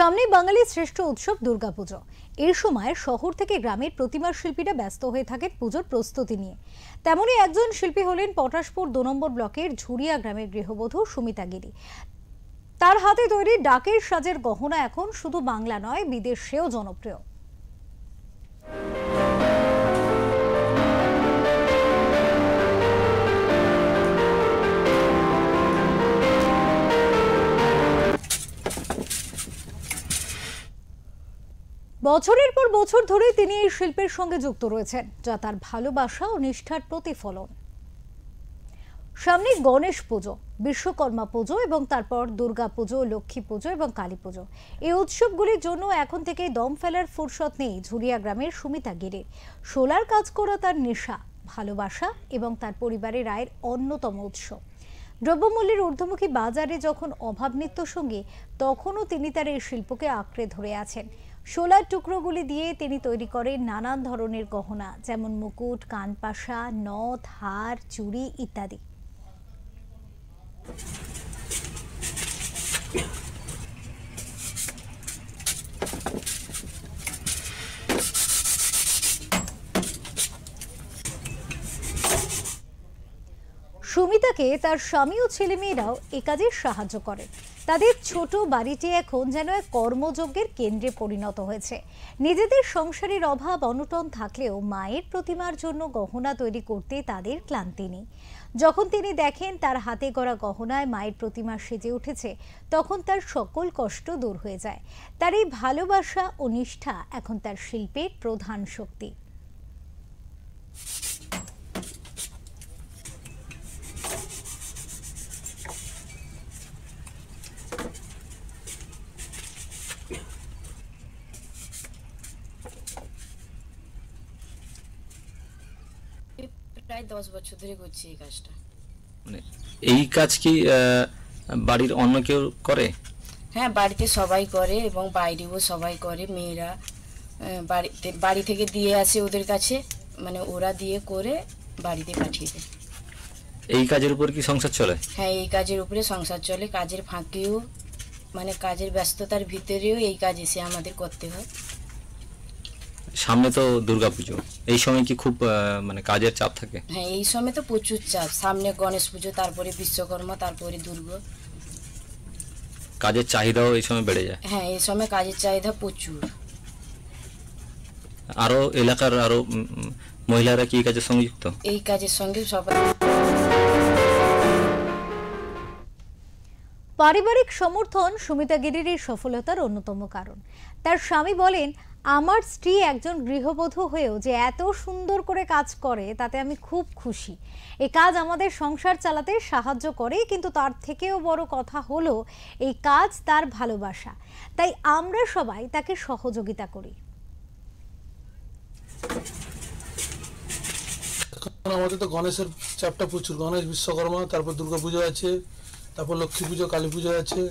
সামনে বাঙালির শ্রেষ্ঠ উৎসব দুর্গাপুজো। এই সময় শহর থেকে গ্রামের প্রতিমার শিল্পীরা ব্যস্ত হয়ে থাকেন পুজোর প্রস্তুতি নিয়ে। তেমনই একজন শিল্পী হলেন পটাশপুর ২ নম্বর ব্লকের ঝুরিয়া গ্রামের গৃহবধূ সুমিতা গিরি। তার হাতে তৈরি ডাকের সাজের গহনা এখন শুধু বাংলা নয়, বিদেশেও জনপ্রিয়। বছরের পর বছর ধরে তিনি এই শিল্পের সঙ্গে যুক্ত রয়েছেন, যা তার ভালোবাসা ও নিষ্ঠার প্রতিফলন। সামনে গণেশ পুজো, বিশ্বকর্মা পুজো এবং তারপর দুর্গা পুজো, লক্ষ্মী পুজো এবং কালী পুজো। এই উৎসবগুলির জন্য এখন থেকে দম ফেলার ফুরসত নেই ঝুরিয়া গ্রামের সুমিতা গিরির। শোলার কাজ করা তার নেশা, ভালোবাসা এবং তার পরিবারের আয়ের অন্যতম উৎস। দ্রব্যমূল্যের ঊর্ধ্বমুখী বাজারে যখন অভাব নিত্যসঙ্গী, তখনও তিনি তার এই শিল্পকে আঁকড়ে ধরে আছেন। শোলার টুকরোগুলি দিয়ে তিনি তৈরি করেন নানান ধরনের গহনা, যেমন মুকুট, কানপাশা, নথ, হার, চুড়ি ইত্যাদি। সুমিতাকে তার স্বামী ও ছেলেমেয়েরাও এ কাজে সাহায্য করেন। তাদের ছোট বাড়িটি এখন যেন এক কর্মযজ্ঞের কেন্দ্রে পরিণত হয়েছে। নিজেদের সংসারের অভাব অনটন থাকলেও মায়ের প্রতিমার জন্য গহনা তৈরি করতে তাদের ক্লান্তি নেই। যখন তিনি দেখেন তার হাতে গড়া গহনায় মায়ের প্রতিমা সেজে উঠেছে, তখন তার সকল কষ্ট দূর হয়ে যায়। তার এই ভালোবাসা ও নিষ্ঠা এখন তার শিল্পের প্রধান শক্তি। প্রায় 10 বছর ধরে করছি এই কাজটা। মানে এই কাজ কি বাড়ির অন্য কেউ করে? হ্যাঁ, বাড়িতে সবাই করে এবং বাইরেও সবাই করে। মেয়েরা বাড়ি থেকে দিয়ে আসে ওদের কাছে, মানে ওরা দিয়ে করে বাড়িতে পাঠিয়ে দেয়। এই কাজের উপর কি সংসার চলে? হ্যাঁ, এই কাজের উপরে সংসার চলে। কাজের ফাঁকেও, মানে কাজের ব্যস্ততার ভিতরেও এই কাজ এসে আমাদের করতে হয়। সামনে তো দুর্গাপুজো, এই সময় কি খুব মানে কাজের চাপ থাকে? হ্যাঁ, এই সময় তো প্রচুর চাপ। সামনে গণেশ পুজো, তারপরে বিশ্বকর্মা, তারপরে দুর্গা। কাজের চাহিদাও এই সময় বেড়ে যায়। হ্যাঁ, এই সময় কাজের চাহিদা প্রচুর। আরো এলাকার আরো মহিলারা কি এই কাজের সঙ্গে যুক্ত? এই কাজের সঙ্গে সবাই। পারিবারিক সমর্থন সুমিতা গিরির এই সফলতার অন্যতম কারণ। তার স্বামী বলেন, আমার স্ত্রী একজন গৃহবধূ হয়েও যে এত সুন্দর করে কাজ করে, তাতে আমি খুব খুশি। এই কাজ আমাদের সংসার চালাতে সাহায্য করে, কিন্তু তার থেকেও বড় কথা হলো এই কাজ তার ভালোবাসা। তাই আমরা সবাই তাকে সহযোগিতা করি। আমাদের তো গণেশের চাপটা প্রচুর। গণেশ, বিশ্বকর্মা, তারপর দুর্গা পুজো আছে, তারপর লক্ষ্মী পুজো, কালী পুজো আছে।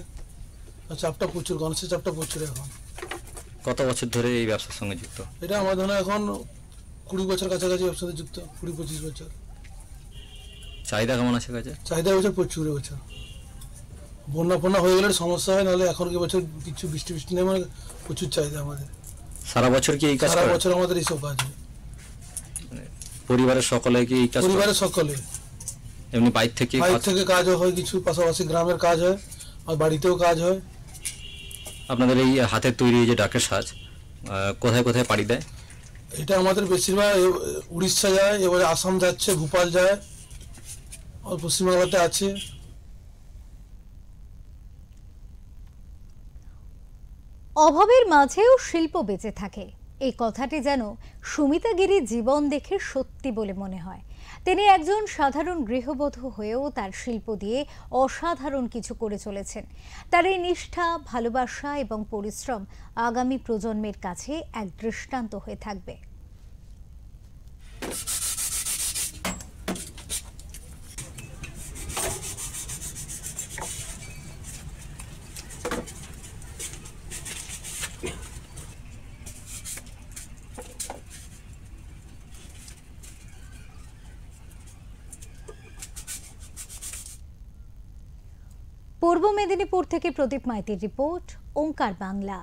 চাপটা প্রচুর, গণেশের চাপটা প্রচুর। এখন কত বছর ধরে এই ব্যবসার সঙ্গে যুক্ত? এটা আমার ধরনের এখন 20 বছর কাছাকাছি ব্যবসাতে যুক্ত, 20-25 বছর। চাহিদা কেমন আছে কাজে? চাহিদা বছর প্রচুর। বছর বন্যা হয়ে গেলে সমস্যা হয়, নাহলে এখন কি বছর কিছু বৃষ্টি নেই, মানে প্রচুর চাহিদা আমাদের। সারা বছর কি এই কাজ? সারা বছর আমাদের এইসব কাজ হয়। পরিবারের সকলে কি এই কাজ? পরিবারের সকলে। এমনি বাইরে থেকে কাজও হয়, কিছু পাশাপাশি গ্রামের কাজ হয়, আর বাড়িতেও কাজ হয়। আপনাদের এই হাতের তৈরি যে ডাকের সাজ কোথায় কোথায় পাড়ি দেয়? এটা আমাদের বেশিরভাগ উড়িষ্যা যায়, এবারে আসাম যাচ্ছে, ভোপাল যায়, আর পশ্চিমবাংলাতে আছে। অভাবের মাঝেও শিল্প বেঁচে থাকে, এই কথাটি যেন সুমিতা গিরির জীবন দেখে সত্যি বলে মনে হয়। তিনি একজন সাধারণ গৃহবধূ হয়েও তার শিল্প দিয়ে অসাধারণ কিছু করে চলেছেন। তার এই নিষ্ঠা, ভালোবাসা এবং পরিশ্রম আগামী প্রজন্মের কাছে এক দৃষ্টান্ত হয়ে থাকবে। পূর্ব মেদিনীপুর থেকে প্রদীপ মাইতির রিপোর্ট, ওঙ্কার বাংলা।